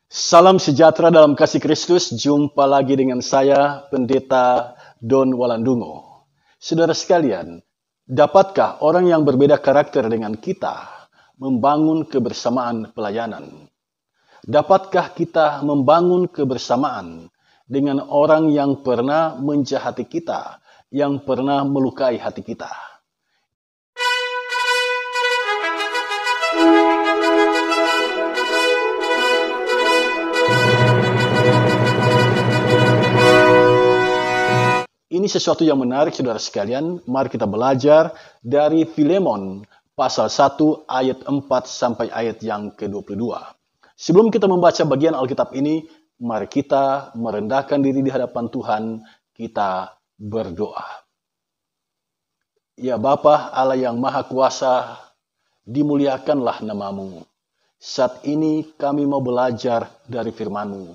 Salam sejahtera dalam kasih Kristus. Jumpa lagi dengan saya, Pendeta Don Walandungo. Saudara sekalian, dapatkah orang yang berbeda karakter dengan kita membangun kebersamaan pelayanan? Dapatkah kita membangun kebersamaan dengan orang yang pernah menjahati kita, yang pernah melukai hati kita? Ini sesuatu yang menarik, saudara sekalian. Mari kita belajar dari Filemon pasal 1 ayat 4 sampai ayat yang ke-22. Sebelum kita membaca bagian Alkitab ini, mari kita merendahkan diri di hadapan Tuhan, kita berdoa. Ya Bapa Allah yang Maha Kuasa, dimuliakanlah namamu. Saat ini kami mau belajar dari firman-Mu.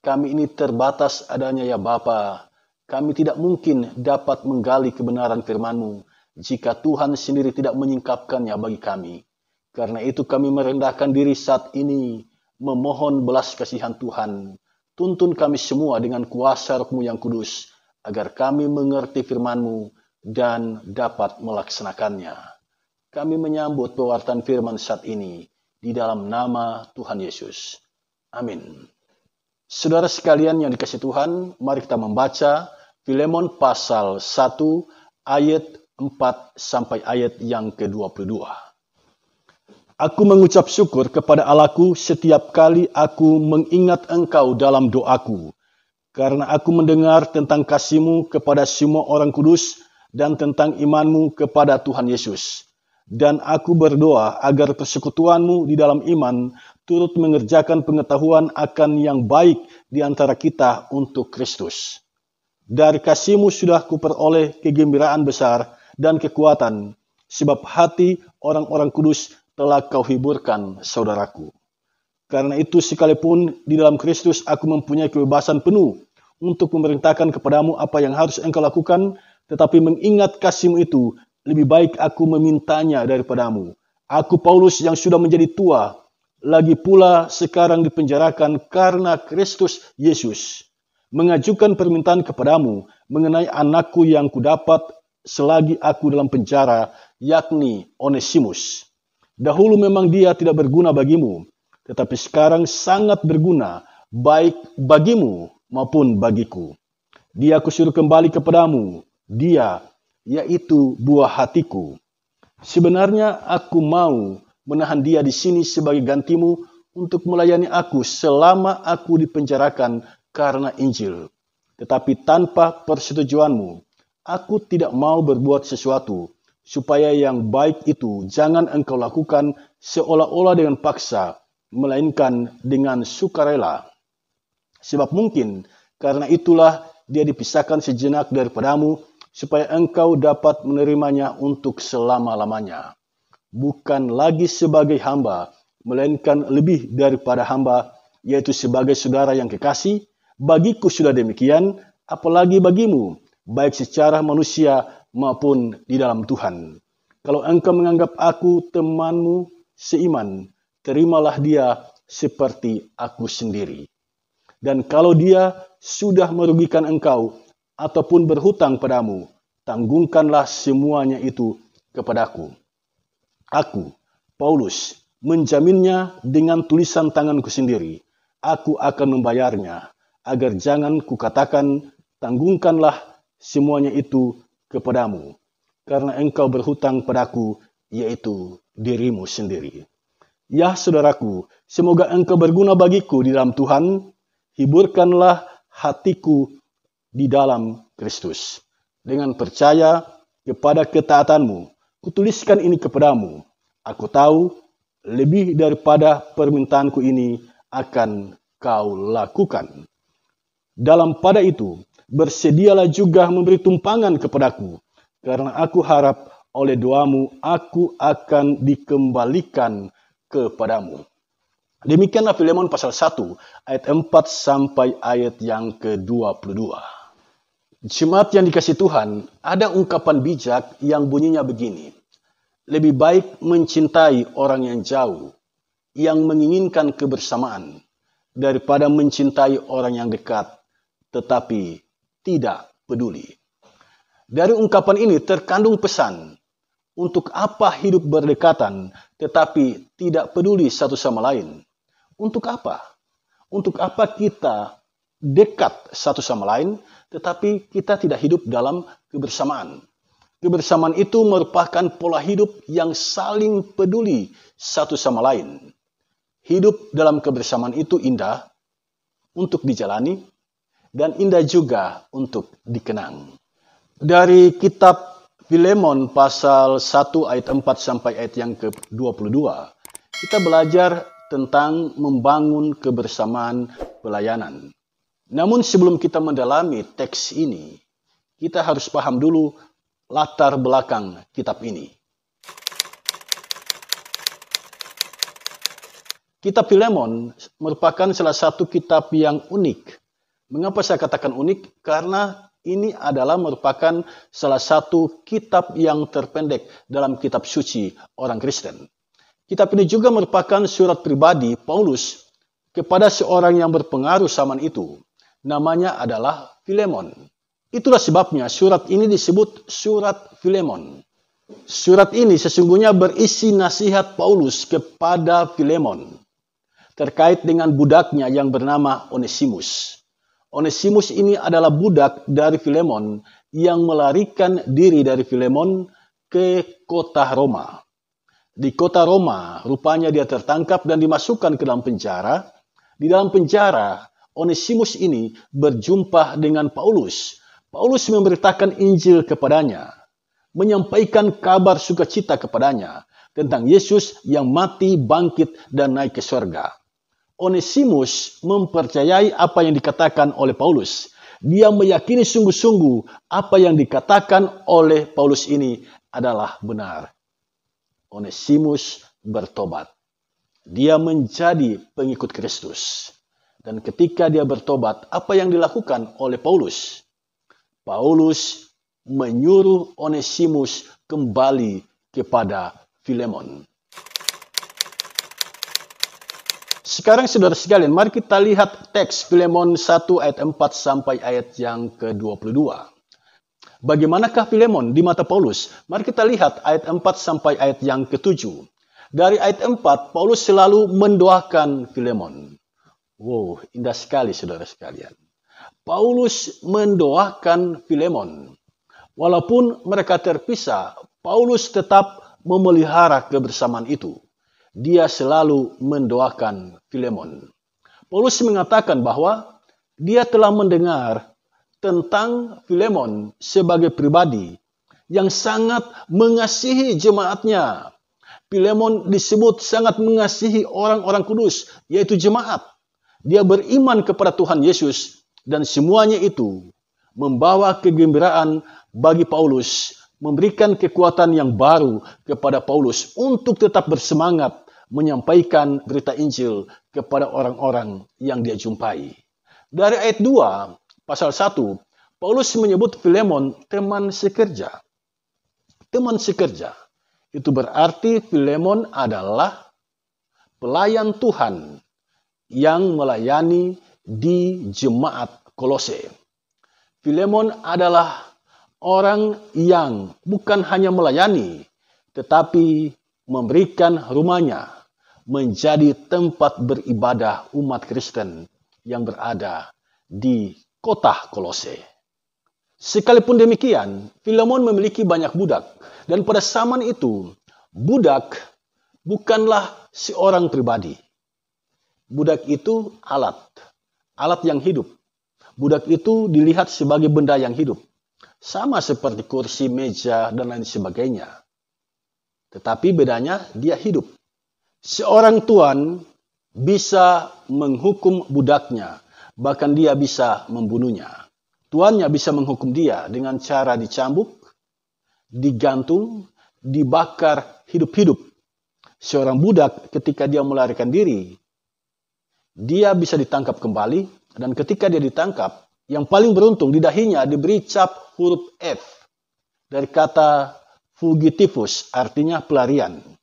Kami ini terbatas adanya ya Bapa. Kami tidak mungkin dapat menggali kebenaran firman-Mu jika Tuhan sendiri tidak menyingkapkannya bagi kami. Karena itu kami merendahkan diri saat ini, memohon belas kasihan Tuhan. Tuntun kami semua dengan kuasa Roh-Mu yang kudus, agar kami mengerti firman-Mu dan dapat melaksanakannya. Kami menyambut pewartaan firman saat ini, di dalam nama Tuhan Yesus. Amin. Saudara sekalian yang dikasihi Tuhan, mari kita membaca Filemon pasal 1 ayat 4 sampai ayat yang ke-22. Aku mengucap syukur kepada Allahku setiap kali aku mengingat engkau dalam doaku, karena aku mendengar tentang kasih-Mu kepada semua orang kudus dan tentang iman-Mu kepada Tuhan Yesus. Dan aku berdoa agar persekutuan-Mu di dalam iman turut mengerjakan pengetahuan akan yang baik di antara kita untuk Kristus. Dari kasih-Mu sudah kuperoleh kegembiraan besar dan kekuatan, sebab hati orang-orang kudus telah Kau hiburkan, saudaraku. Karena itu sekalipun di dalam Kristus aku mempunyai kebebasan penuh untuk memerintahkan kepadamu apa yang harus engkau lakukan, tetapi mengingat kasih-Mu itu, lebih baik aku memintanya daripadamu. Aku Paulus yang sudah menjadi tua, lagi pula sekarang dipenjarakan karena Kristus Yesus, mengajukan permintaan kepadamu mengenai anakku yang kudapat selagi aku dalam penjara, yakni Onesimus. Dahulu memang dia tidak berguna bagimu, tetapi sekarang sangat berguna, baik bagimu maupun bagiku. Dia kusuruh kembali kepadamu, dia, yaitu buah hatiku. Sebenarnya aku mau menahan dia di sini sebagai gantimu untuk melayani aku selama aku dipenjarakan karena Injil. Tetapi tanpa persetujuanmu, aku tidak mau berbuat sesuatu, supaya yang baik itu jangan engkau lakukan seolah-olah dengan paksa, melainkan dengan sukarela. Sebab mungkin karena itulah dia dipisahkan sejenak daripadamu, supaya engkau dapat menerimanya untuk selama-lamanya. Bukan lagi sebagai hamba, melainkan lebih daripada hamba, yaitu sebagai saudara yang kekasih. Bagiku sudah demikian, apalagi bagimu, baik secara manusia maupun di dalam Tuhan. Kalau engkau menganggap aku temanmu seiman, terimalah dia seperti aku sendiri. Dan kalau dia sudah merugikan engkau ataupun berhutang padamu, tanggungkanlah semuanya itu kepadaku. Aku, Paulus, menjaminnya dengan tulisan tanganku sendiri. Aku akan membayarnya, agar jangan kukatakan, tanggungkanlah semuanya itu kepadamu, karena engkau berhutang padaku, yaitu dirimu sendiri. Ya saudaraku, semoga engkau berguna bagiku di dalam Tuhan. Hiburkanlah hatiku di dalam Kristus. Dengan percaya kepada ketaatanmu, kutuliskan ini kepadamu. Aku tahu lebih daripada permintaanku ini akan kau lakukan. Dalam pada itu, bersedialah juga memberi tumpangan kepadaku, karena aku harap oleh doamu aku akan dikembalikan kepadamu. Demikianlah Filemon pasal 1 ayat 4 sampai ayat yang ke-22. Jemaat yang dikasihi Tuhan, ada ungkapan bijak yang bunyinya begini. Lebih baik mencintai orang yang jauh, yang menginginkan kebersamaan, daripada mencintai orang yang dekat, tetapi tidak peduli. Dari ungkapan ini terkandung pesan, untuk apa hidup berdekatan, tetapi tidak peduli satu sama lain? Untuk apa? Untuk apa kita dekat satu sama lain, tetapi kita tidak hidup dalam kebersamaan? Kebersamaan itu merupakan pola hidup yang saling peduli satu sama lain. Hidup dalam kebersamaan itu indah untuk dijalani dan indah juga untuk dikenang. Dari kitab Filemon pasal 1 ayat 4 sampai ayat yang ke-22, kita belajar tentang membangun kebersamaan pelayanan. Namun sebelum kita mendalami teks ini, kita harus paham dulu latar belakang kitab ini. Kitab Filemon merupakan salah satu kitab yang unik. Mengapa saya katakan unik? Karena ini adalah merupakan salah satu kitab yang terpendek dalam kitab suci orang Kristen. Kitab ini juga merupakan surat pribadi Paulus kepada seorang yang berpengaruh zaman itu. Namanya adalah Filemon. Itulah sebabnya surat ini disebut surat Filemon. Surat ini sesungguhnya berisi nasihat Paulus kepada Filemon terkait dengan budaknya yang bernama Onesimus. Onesimus ini adalah budak dari Filemon yang melarikan diri dari Filemon ke kota Roma. Di kota Roma, rupanya dia tertangkap dan dimasukkan ke dalam penjara. Di dalam penjara, Onesimus ini berjumpa dengan Paulus. Paulus memberitakan Injil kepadanya, menyampaikan kabar sukacita kepadanya tentang Yesus yang mati, bangkit, dan naik ke surga. Onesimus mempercayai apa yang dikatakan oleh Paulus. Dia meyakini sungguh-sungguh apa yang dikatakan oleh Paulus ini adalah benar. Onesimus bertobat. Dia menjadi pengikut Kristus. Dan ketika dia bertobat, apa yang dilakukan oleh Paulus? Paulus menyuruh Onesimus kembali kepada Filemon. Sekarang saudara sekalian, mari kita lihat teks Filemon 1 ayat 4 sampai ayat yang ke-22. Bagaimanakah Filemon di mata Paulus? Mari kita lihat ayat 4 sampai ayat yang ke-7. Dari ayat 4, Paulus selalu mendoakan Filemon. Wow, indah sekali saudara sekalian. Paulus mendoakan Filemon. Walaupun mereka terpisah, Paulus tetap memelihara kebersamaan itu. Dia selalu mendoakan Filemon. Paulus mengatakan bahwa dia telah mendengar tentang Filemon sebagai pribadi yang sangat mengasihi jemaatnya. Filemon disebut sangat mengasihi orang-orang kudus, yaitu jemaat. Dia beriman kepada Tuhan Yesus dan semuanya itu membawa kegembiraan bagi Paulus, memberikan kekuatan yang baru kepada Paulus untuk tetap bersemangat menyampaikan berita Injil kepada orang-orang yang dia jumpai. Dari ayat 2, pasal 1, Paulus menyebut Filemon teman sekerja. Teman sekerja. Itu berarti Filemon adalah pelayan Tuhan yang melayani di jemaat Kolose. Filemon adalah orang yang bukan hanya melayani, tetapi memberikan rumahnya menjadi tempat beribadah umat Kristen yang berada di kota Kolose. Sekalipun demikian, Filemon memiliki banyak budak. Dan pada zaman itu, budak bukanlah seorang pribadi. Budak itu alat yang hidup. Budak itu dilihat sebagai benda yang hidup. Sama seperti kursi, meja, dan lain sebagainya. Tetapi bedanya dia hidup. Seorang tuan bisa menghukum budaknya, bahkan dia bisa membunuhnya. Tuannya bisa menghukum dia dengan cara dicambuk, digantung, dibakar hidup-hidup. Seorang budak ketika dia melarikan diri, dia bisa ditangkap kembali, dan ketika dia ditangkap, yang paling beruntung di dahinya diberi cap huruf F dari kata fugitivus, artinya pelarian.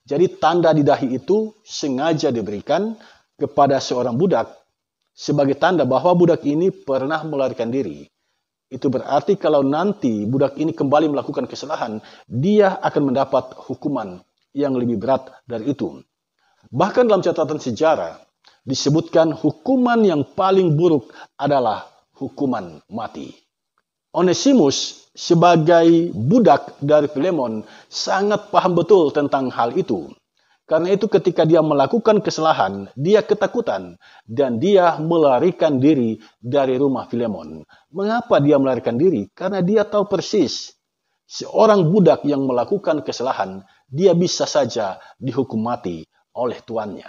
Jadi tanda di dahi itu sengaja diberikan kepada seorang budak sebagai tanda bahwa budak ini pernah melarikan diri. Itu berarti kalau nanti budak ini kembali melakukan kesalahan, dia akan mendapat hukuman yang lebih berat dari itu. Bahkan dalam catatan sejarah, disebutkan hukuman yang paling buruk adalah hukuman mati. Onesimus sebagai budak dari Filemon sangat paham betul tentang hal itu. Karena itu ketika dia melakukan kesalahan, dia ketakutan dan dia melarikan diri dari rumah Filemon. Mengapa dia melarikan diri? Karena dia tahu persis seorang budak yang melakukan kesalahan, dia bisa saja dihukum mati oleh tuannya.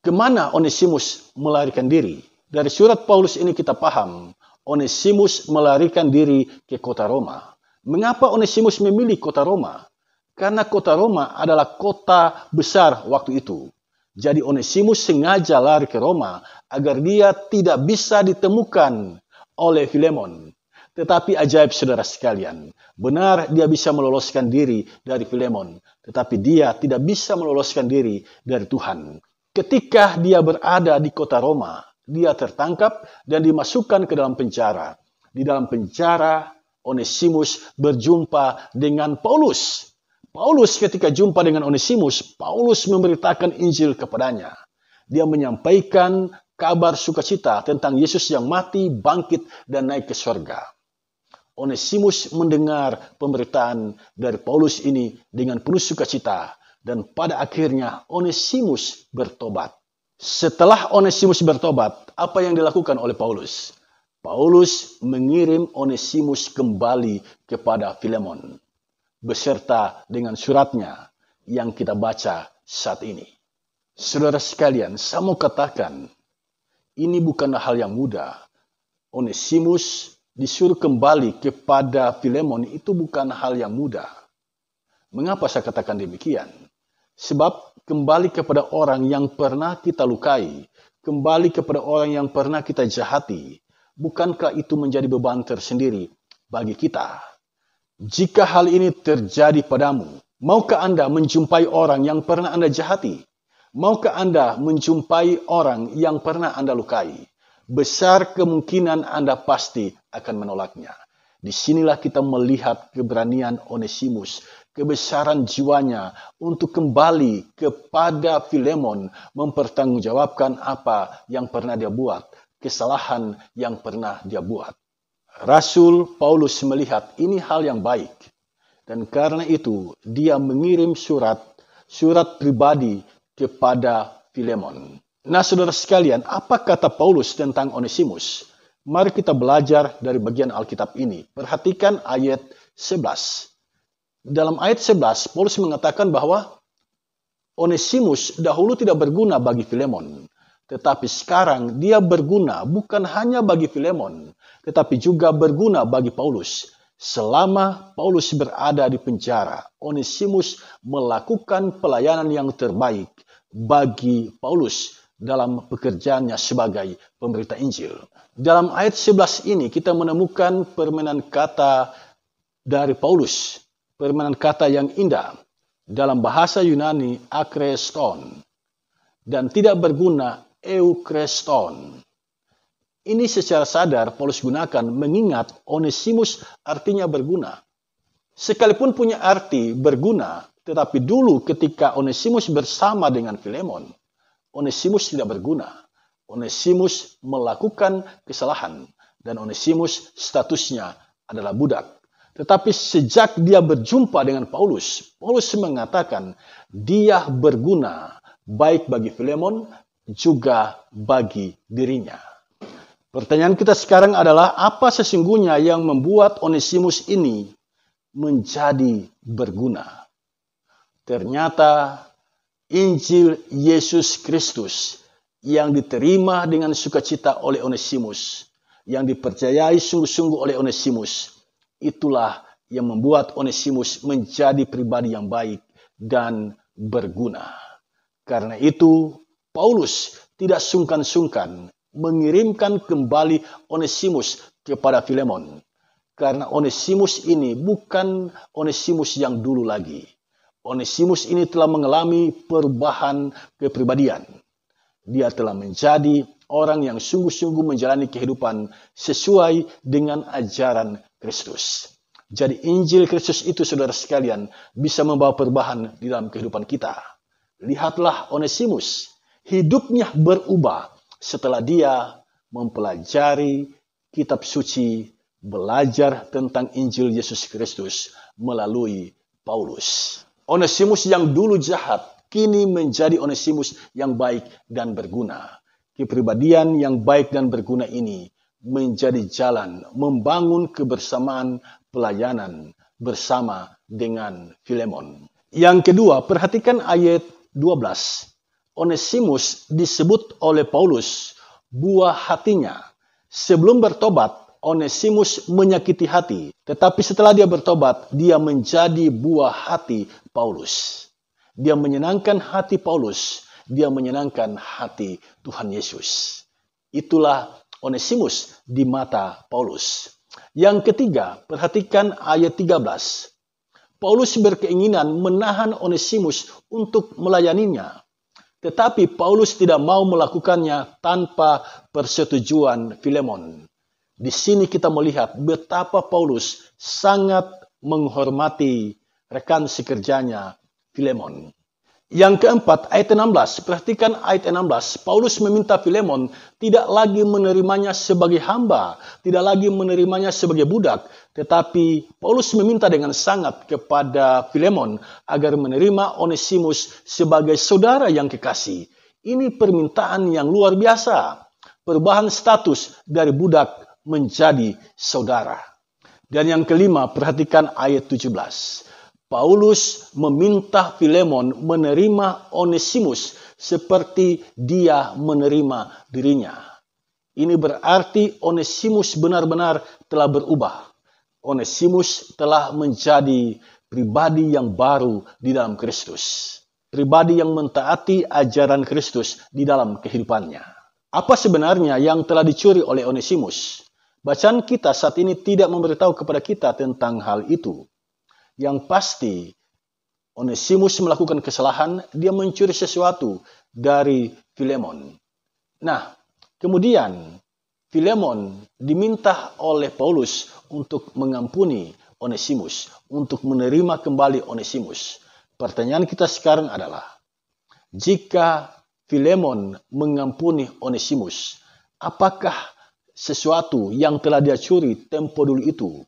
Kemana Onesimus melarikan diri? Dari surat Paulus ini kita paham, Onesimus melarikan diri ke kota Roma. Mengapa Onesimus memilih kota Roma? Karena kota Roma adalah kota besar waktu itu. Jadi Onesimus sengaja lari ke Roma agar dia tidak bisa ditemukan oleh Filemon. Tetapi ajaib saudara sekalian, benar dia bisa meloloskan diri dari Filemon, tetapi dia tidak bisa meloloskan diri dari Tuhan. Ketika dia berada di kota Roma, dia tertangkap dan dimasukkan ke dalam penjara. Di dalam penjara, Onesimus berjumpa dengan Paulus. Paulus ketika jumpa dengan Onesimus, Paulus memberitakan Injil kepadanya. Dia menyampaikan kabar sukacita tentang Yesus yang mati, bangkit, dan naik ke surga. Onesimus mendengar pemberitaan dari Paulus ini dengan penuh sukacita, dan pada akhirnya Onesimus bertobat. Setelah Onesimus bertobat, apa yang dilakukan oleh Paulus? Paulus mengirim Onesimus kembali kepada Filemon, beserta dengan suratnya yang kita baca saat ini. Saudara sekalian, saya mau katakan, ini bukanlah hal yang mudah. Onesimus disuruh kembali kepada Filemon itu bukan hal yang mudah. Mengapa saya katakan demikian? Sebab kembali kepada orang yang pernah kita lukai, kembali kepada orang yang pernah kita jahati, bukankah itu menjadi beban tersendiri bagi kita? Jika hal ini terjadi padamu, maukah Anda menjumpai orang yang pernah Anda jahati? Maukah Anda menjumpai orang yang pernah Anda lukai? Besar kemungkinan Anda pasti akan menolaknya. Disinilah kita melihat keberanian Onesimus, kebesaran jiwanya untuk kembali kepada Filemon, mempertanggungjawabkan apa yang pernah dia buat, kesalahan yang pernah dia buat. Rasul Paulus melihat ini hal yang baik, dan karena itu dia mengirim surat pribadi kepada Filemon. Nah, saudara sekalian, apa kata Paulus tentang Onesimus? Mari kita belajar dari bagian Alkitab ini. Perhatikan ayat 11. Dalam ayat 11, Paulus mengatakan bahwa Onesimus dahulu tidak berguna bagi Filemon, tetapi sekarang dia berguna bukan hanya bagi Filemon, tetapi juga berguna bagi Paulus. Selama Paulus berada di penjara, Onesimus melakukan pelayanan yang terbaik bagi Paulus dalam pekerjaannya sebagai pemberita Injil. Dalam ayat 11 ini kita menemukan permainan kata dari Paulus, permainan kata yang indah. Dalam bahasa Yunani, akreston, dan tidak berguna, eukreston. Ini secara sadar Paulus gunakan mengingat Onesimus artinya berguna. Sekalipun punya arti berguna, tetapi dulu ketika Onesimus bersama dengan Filemon, Onesimus tidak berguna. Onesimus melakukan kesalahan dan Onesimus statusnya adalah budak. Tetapi sejak dia berjumpa dengan Paulus, Paulus mengatakan dia berguna baik bagi Filemon juga bagi dirinya. Pertanyaan kita sekarang adalah apa sesungguhnya yang membuat Onesimus ini menjadi berguna? Ternyata Injil Yesus Kristus yang diterima dengan sukacita oleh Onesimus, yang dipercayai sungguh-sungguh oleh Onesimus, itulah yang membuat Onesimus menjadi pribadi yang baik dan berguna. Karena itu, Paulus tidak sungkan-sungkan mengirimkan kembali Onesimus kepada Filemon. Karena Onesimus ini bukan Onesimus yang dulu lagi. Onesimus ini telah mengalami perubahan kepribadian. Dia telah menjadi orang yang sungguh-sungguh menjalani kehidupan sesuai dengan ajaran Kristus. Jadi Injil Kristus itu, saudara sekalian, bisa membawa perubahan di dalam kehidupan kita. Lihatlah Onesimus, hidupnya berubah setelah dia mempelajari kitab suci, belajar tentang Injil Yesus Kristus melalui Paulus. Onesimus yang dulu jahat, kini menjadi Onesimus yang baik dan berguna. Kepribadian yang baik dan berguna ini menjadi jalan membangun kebersamaan pelayanan bersama dengan Filemon. Yang kedua, perhatikan ayat 12. Onesimus disebut oleh Paulus buah hatinya. Sebelum bertobat, Onesimus menyakiti hati. Tetapi setelah dia bertobat, dia menjadi buah hati Paulus. Dia menyenangkan hati Paulus. Dia menyenangkan hati Tuhan Yesus. Itulah Onesimus di mata Paulus. Yang ketiga, perhatikan ayat 13. Paulus berkeinginan menahan Onesimus untuk melayaninya. Tetapi Paulus tidak mau melakukannya tanpa persetujuan Filemon. Di sini kita melihat betapa Paulus sangat menghormati rekan sekerjanya Filemon. Yang keempat, ayat 16. Perhatikan ayat 16. Paulus meminta Filemon tidak lagi menerimanya sebagai hamba, tidak lagi menerimanya sebagai budak, tetapi Paulus meminta dengan sangat kepada Filemon agar menerima Onesimus sebagai saudara yang kekasih. Ini permintaan yang luar biasa. Perubahan status dari budak menjadi saudara. Dan yang kelima, perhatikan ayat 17. Paulus meminta Filemon menerima Onesimus seperti dia menerima dirinya. Ini berarti Onesimus benar-benar telah berubah. Onesimus telah menjadi pribadi yang baru di dalam Kristus. Pribadi yang mentaati ajaran Kristus di dalam kehidupannya. Apa sebenarnya yang telah dicuri oleh Onesimus? Bacaan kita saat ini tidak memberitahu kepada kita tentang hal itu. Yang pasti, Onesimus melakukan kesalahan, dia mencuri sesuatu dari Filemon. Nah, kemudian Filemon diminta oleh Paulus untuk mengampuni Onesimus, untuk menerima kembali Onesimus. Pertanyaan kita sekarang adalah, jika Filemon mengampuni Onesimus, apakah sesuatu yang telah dia curi tempo dulu itu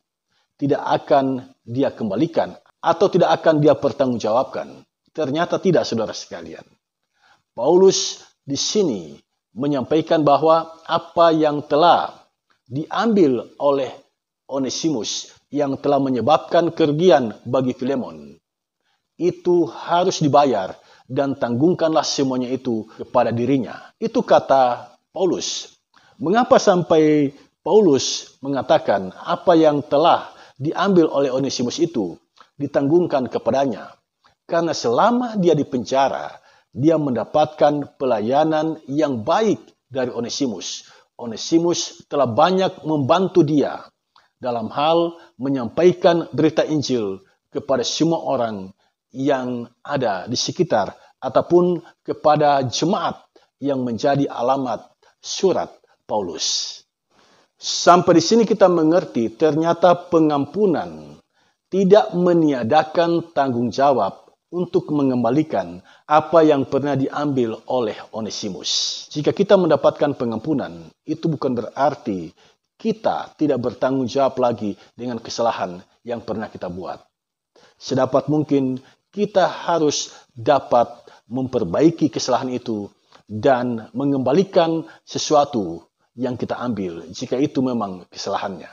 tidak akan dia kembalikan atau tidak akan dia pertanggungjawabkan? Ternyata tidak, saudara sekalian. Paulus di sini menyampaikan bahwa apa yang telah diambil oleh Onesimus yang telah menyebabkan kerugian bagi Filemon itu harus dibayar dan tanggungkanlah semuanya itu kepada dirinya. Itu kata Paulus. Mengapa sampai Paulus mengatakan apa yang telah diambil oleh Onesimus itu ditanggungkan kepadanya? Karena selama dia di penjara, dia mendapatkan pelayanan yang baik dari Onesimus. Onesimus telah banyak membantu dia dalam hal menyampaikan berita Injil kepada semua orang yang ada di sekitar ataupun kepada jemaat yang menjadi alamat surat Paulus. Sampai di sini kita mengerti ternyata pengampunan tidak meniadakan tanggung jawab untuk mengembalikan apa yang pernah diambil oleh Onesimus. Jika kita mendapatkan pengampunan, itu bukan berarti kita tidak bertanggung jawab lagi dengan kesalahan yang pernah kita buat. Sedapat mungkin kita harus dapat memperbaiki kesalahan itu dan mengembalikan sesuatu yang kita ambil jika itu memang kesalahannya.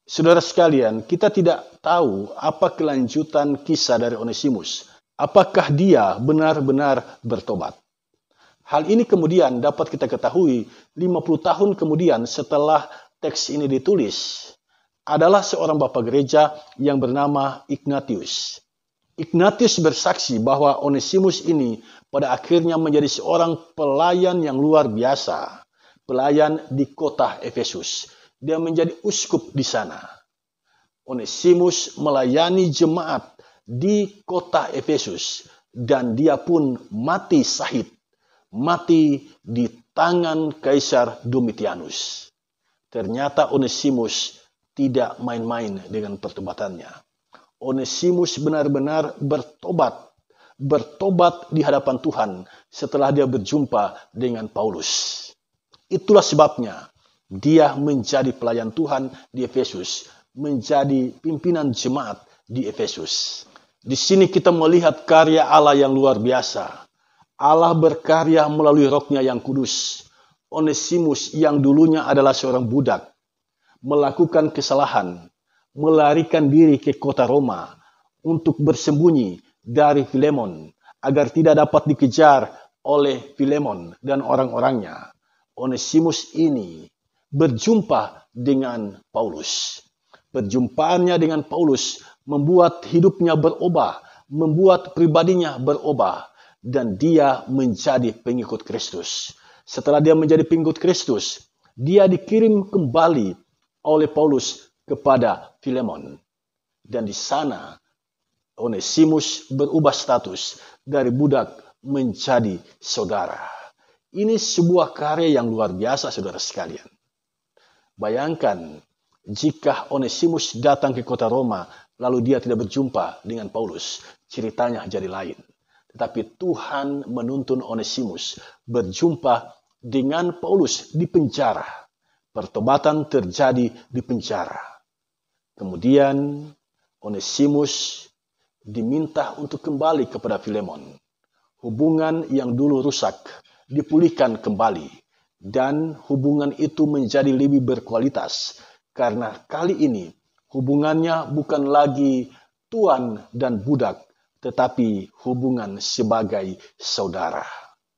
Saudara sekalian, kita tidak tahu apa kelanjutan kisah dari Onesimus. Apakah dia benar-benar bertobat? Hal ini kemudian dapat kita ketahui 50 tahun kemudian setelah teks ini ditulis. Adalah seorang bapak gereja yang bernama Ignatius. Ignatius bersaksi bahwa Onesimus ini pada akhirnya menjadi seorang pelayan yang luar biasa. Pelayan di kota Efesus. Dia menjadi uskup di sana. Onesimus melayani jemaat di kota Efesus dan dia pun mati syahid mati di tangan Kaisar Domitianus. Ternyata Onesimus tidak main-main dengan pertobatannya. Onesimus benar-benar bertobat di hadapan Tuhan setelah dia berjumpa dengan Paulus. Itulah sebabnya dia menjadi pelayan Tuhan di Efesus, menjadi pimpinan jemaat di Efesus. Di sini kita melihat karya Allah yang luar biasa. Allah berkarya melalui Roh-Nya yang kudus. Onesimus yang dulunya adalah seorang budak, melakukan kesalahan, melarikan diri ke kota Roma untuk bersembunyi dari Filemon agar tidak dapat dikejar oleh Filemon dan orang-orangnya. Onesimus ini berjumpa dengan Paulus. Perjumpaannya dengan Paulus membuat hidupnya berubah, membuat pribadinya berubah, dan dia menjadi pengikut Kristus. Setelah dia menjadi pengikut Kristus, dia dikirim kembali oleh Paulus kepada Filemon. Dan di sana Onesimus berubah status dari budak menjadi saudara. Ini sebuah karya yang luar biasa, saudara sekalian. Bayangkan jika Onesimus datang ke kota Roma, lalu dia tidak berjumpa dengan Paulus, ceritanya jadi lain. Tetapi Tuhan menuntun Onesimus berjumpa dengan Paulus di penjara. Pertobatan terjadi di penjara. Kemudian Onesimus diminta untuk kembali kepada Filemon. Hubungan yang dulu rusak dipulihkan kembali. Dan hubungan itu menjadi lebih berkualitas. Karena kali ini hubungannya bukan lagi tuan dan budak, tetapi hubungan sebagai saudara.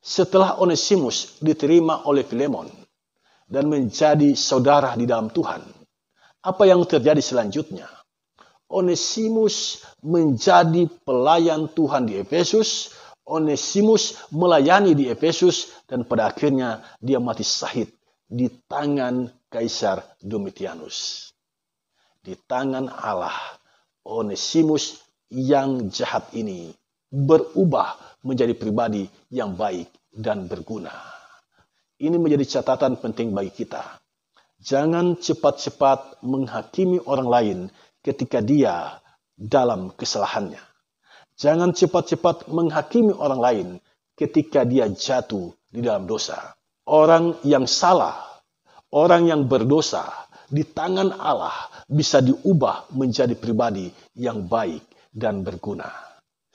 Setelah Onesimus diterima oleh Filemon dan menjadi saudara di dalam Tuhan, apa yang terjadi selanjutnya? Onesimus menjadi pelayan Tuhan di Efesus. Onesimus melayani di Efesus dan pada akhirnya dia mati syahid di tangan Kaisar Domitianus. Di tangan Allah, Onesimus yang jahat ini berubah menjadi pribadi yang baik dan berguna. Ini menjadi catatan penting bagi kita. Jangan cepat-cepat menghakimi orang lain ketika dia dalam kesalahannya. Jangan cepat-cepat menghakimi orang lain ketika dia jatuh di dalam dosa. Orang yang salah, orang yang berdosa di tangan Allah bisa diubah menjadi pribadi yang baik dan berguna.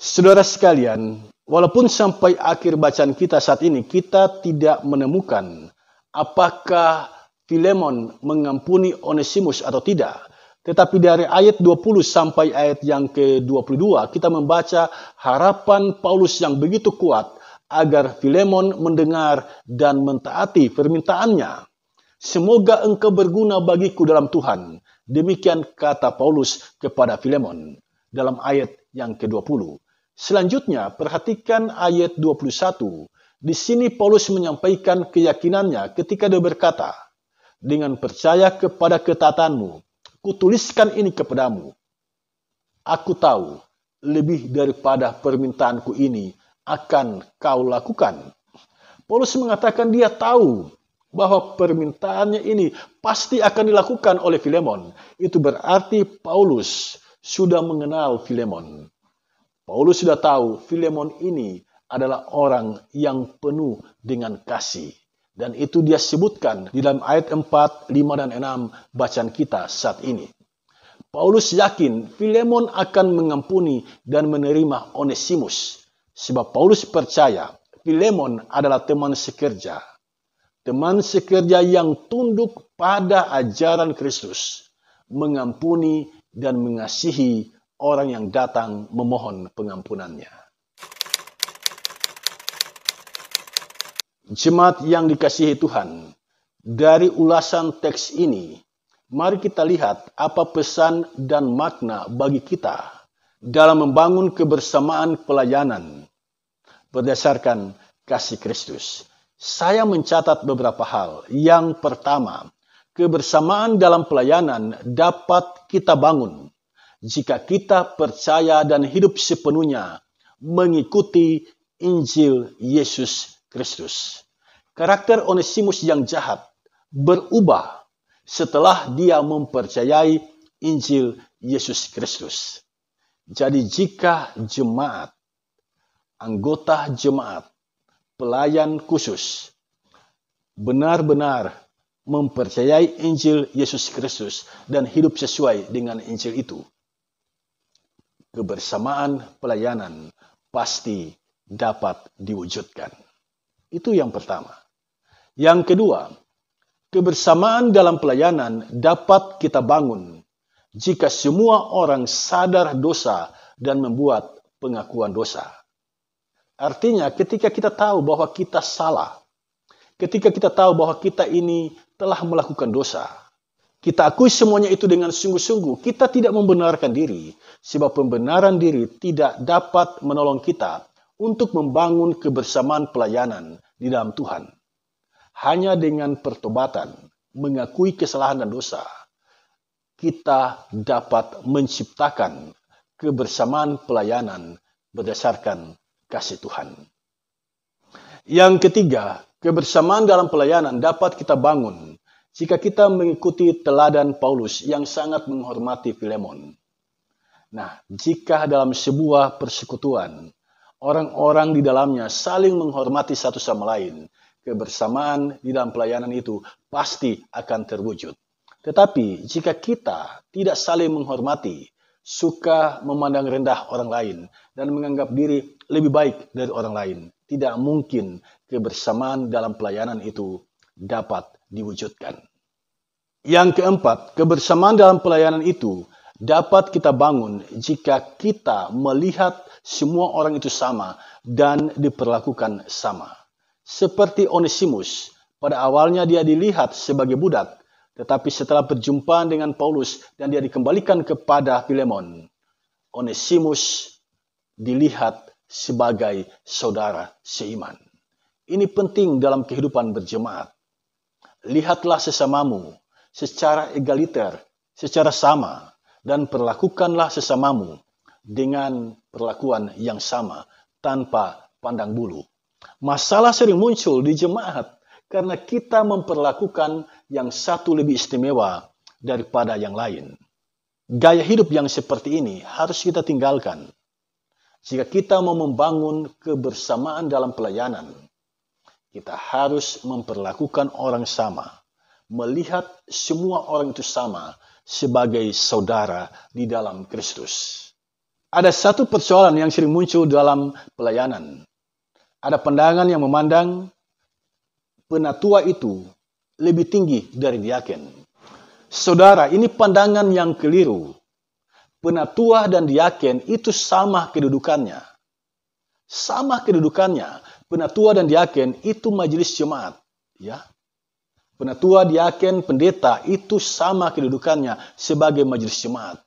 Saudara sekalian, walaupun sampai akhir bacaan kita saat ini kita tidak menemukan apakah Filemon mengampuni Onesimus atau tidak. Tetapi dari ayat 20 sampai ayat yang ke-22 kita membaca harapan Paulus yang begitu kuat agar Filemon mendengar dan mentaati permintaannya. Semoga engkau berguna bagiku dalam Tuhan. Demikian kata Paulus kepada Filemon dalam ayat yang ke-20. Selanjutnya perhatikan ayat 21. Di sini Paulus menyampaikan keyakinannya ketika dia berkata, dengan percaya kepada ketaatanmu, kutuliskan ini kepadamu. Aku tahu lebih daripada permintaanku ini akan kau lakukan. Paulus mengatakan dia tahu bahwa permintaannya ini pasti akan dilakukan oleh Filemon. Itu berarti Paulus sudah mengenal Filemon. Paulus sudah tahu Filemon ini adalah orang yang penuh dengan kasih. Dan itu dia sebutkan di dalam ayat 4, 5, dan 6 bacaan kita saat ini. Paulus yakin Filemon akan mengampuni dan menerima Onesimus. Sebab Paulus percaya Filemon adalah teman sekerja. Teman sekerja yang tunduk pada ajaran Kristus. Mengampuni dan mengasihi orang yang datang memohon pengampunannya. Jemaat yang dikasihi Tuhan, dari ulasan teks ini, mari kita lihat apa pesan dan makna bagi kita dalam membangun kebersamaan pelayanan berdasarkan kasih Kristus. Saya mencatat beberapa hal. Yang pertama, kebersamaan dalam pelayanan dapat kita bangun jika kita percaya dan hidup sepenuhnya mengikuti Injil Yesus Kristus. Karakter Onesimus yang jahat berubah setelah dia mempercayai Injil Yesus Kristus. Jadi jika jemaat, anggota jemaat, pelayan khusus benar-benar mempercayai Injil Yesus Kristus dan hidup sesuai dengan Injil itu, kebersamaan pelayanan pasti dapat diwujudkan. Itu yang pertama. Yang kedua, kebersamaan dalam pelayanan dapat kita bangun jika semua orang sadar dosa dan membuat pengakuan dosa. Artinya ketika kita tahu bahwa kita salah, ketika kita tahu bahwa kita ini telah melakukan dosa, kita akui semuanya itu dengan sungguh-sungguh, kita tidak membenarkan diri, sebab pembenaran diri tidak dapat menolong kita untuk membangun kebersamaan pelayanan di dalam Tuhan. Hanya dengan pertobatan, mengakui kesalahan dan dosa, kita dapat menciptakan kebersamaan pelayanan berdasarkan kasih Tuhan. Yang ketiga, kebersamaan dalam pelayanan dapat kita bangun jika kita mengikuti teladan Paulus yang sangat menghormati Filemon. Nah, jika dalam sebuah persekutuan, orang-orang di dalamnya saling menghormati satu sama lain, kebersamaan di dalam pelayanan itu pasti akan terwujud. Tetapi jika kita tidak saling menghormati, suka memandang rendah orang lain, dan menganggap diri lebih baik dari orang lain, tidak mungkin kebersamaan dalam pelayanan itu dapat diwujudkan. Yang keempat, kebersamaan dalam pelayanan itu dapat kita bangun jika kita melihat semua orang itu sama dan diperlakukan sama. Seperti Onesimus, pada awalnya dia dilihat sebagai budak, tetapi setelah berjumpa dengan Paulus dan dia dikembalikan kepada Filemon, Onesimus dilihat sebagai saudara seiman. Ini penting dalam kehidupan berjemaat. Lihatlah sesamamu secara egaliter, secara sama, dan perlakukanlah sesamamu dengan perlakuan yang sama tanpa pandang bulu. Masalah sering muncul di jemaat karena kita memperlakukan yang satu lebih istimewa daripada yang lain. Gaya hidup yang seperti ini harus kita tinggalkan. Jika kita mau membangun kebersamaan dalam pelayanan, kita harus memperlakukan orang sama, melihat semua orang itu sama sebagai saudara di dalam Kristus. Ada satu persoalan yang sering muncul dalam pelayanan. Ada pandangan yang memandang penatua itu lebih tinggi dari diaken. Saudara, ini pandangan yang keliru. Penatua dan diaken itu sama kedudukannya. Sama kedudukannya. Penatua dan diaken itu majelis jemaat. Ya. Penatua, diaken, pendeta itu sama kedudukannya sebagai majelis jemaat.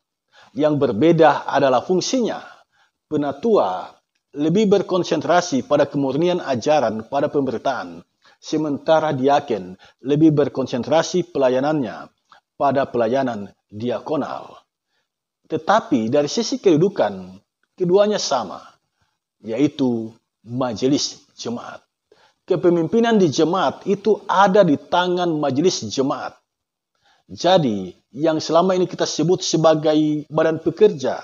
Yang berbeda adalah fungsinya. Penatua lebih berkonsentrasi pada kemurnian ajaran pada pemberitaan, sementara diaken lebih berkonsentrasi pelayanannya pada pelayanan diakonal. Tetapi dari sisi kedudukan, keduanya sama, yaitu majelis jemaat. Kepemimpinan di jemaat itu ada di tangan majelis jemaat. Jadi, yang selama ini kita sebut sebagai badan pekerja,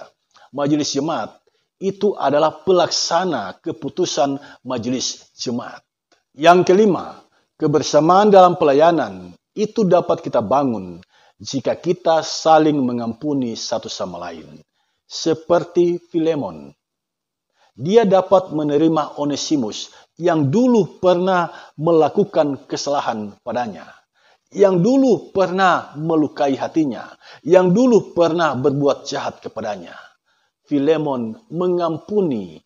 majelis jemaat, itu adalah pelaksana keputusan majelis jemaat. Yang kelima, kebersamaan dalam pelayanan itu dapat kita bangun jika kita saling mengampuni satu sama lain. Seperti Filemon. Dia dapat menerima Onesimus yang dulu pernah melakukan kesalahan padanya. Yang dulu pernah melukai hatinya. Yang dulu pernah berbuat jahat kepadanya. Filemon mengampuni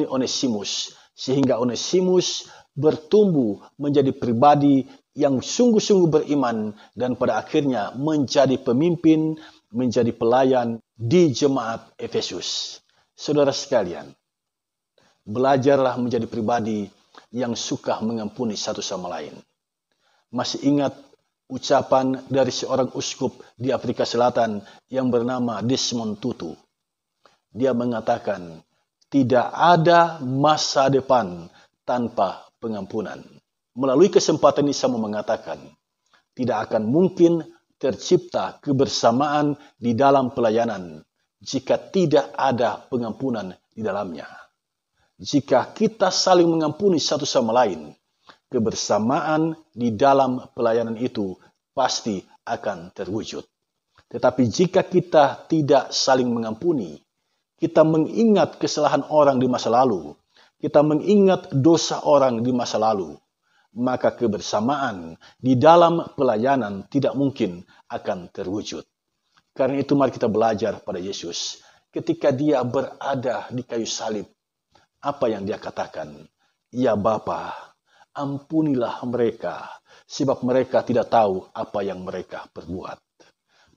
Onesimus, sehingga Onesimus bertumbuh menjadi pribadi yang sungguh-sungguh beriman dan pada akhirnya menjadi pemimpin, menjadi pelayan di jemaat Efesus. Saudara sekalian, belajarlah menjadi pribadi yang suka mengampuni satu sama lain. Masih ingat ucapan dari seorang uskup di Afrika Selatan yang bernama Desmond Tutu. Dia mengatakan, tidak ada masa depan tanpa pengampunan. Melalui kesempatan ini saya mau mengatakan, tidak akan mungkin tercipta kebersamaan di dalam pelayanan jika tidak ada pengampunan di dalamnya. Jika kita saling mengampuni satu sama lain, kebersamaan di dalam pelayanan itu pasti akan terwujud. Tetapi jika kita tidak saling mengampuni, kita mengingat kesalahan orang di masa lalu, kita mengingat dosa orang di masa lalu, maka kebersamaan di dalam pelayanan tidak mungkin akan terwujud. Karena itu mari kita belajar pada Yesus. Ketika dia berada di kayu salib, apa yang dia katakan? Ya Bapa, ampunilah mereka, sebab mereka tidak tahu apa yang mereka perbuat.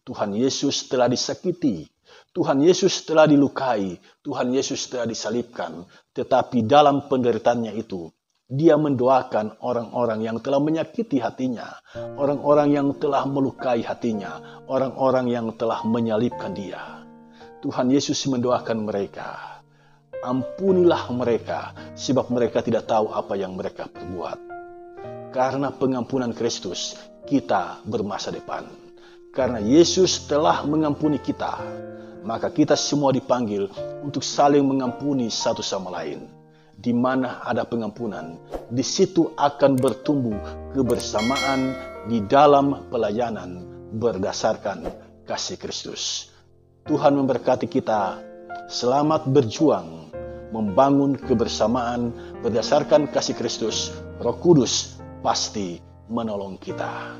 Tuhan Yesus telah disakiti, Tuhan Yesus telah dilukai, Tuhan Yesus telah disalibkan. Tetapi dalam penderitaannya itu, dia mendoakan orang-orang yang telah menyakiti hatinya, orang-orang yang telah melukai hatinya, orang-orang yang telah menyalibkan dia. Tuhan Yesus mendoakan mereka, ampunilah mereka, sebab mereka tidak tahu apa yang mereka perbuat. Karena pengampunan Kristus, kita bermasa depan. Karena Yesus telah mengampuni kita, maka kita semua dipanggil untuk saling mengampuni satu sama lain. Di mana ada pengampunan, di situ akan bertumbuh kebersamaan di dalam pelayanan berdasarkan kasih Kristus. Tuhan memberkati kita. Selamat berjuang membangun kebersamaan berdasarkan kasih Kristus. Roh Kudus pasti menolong kita.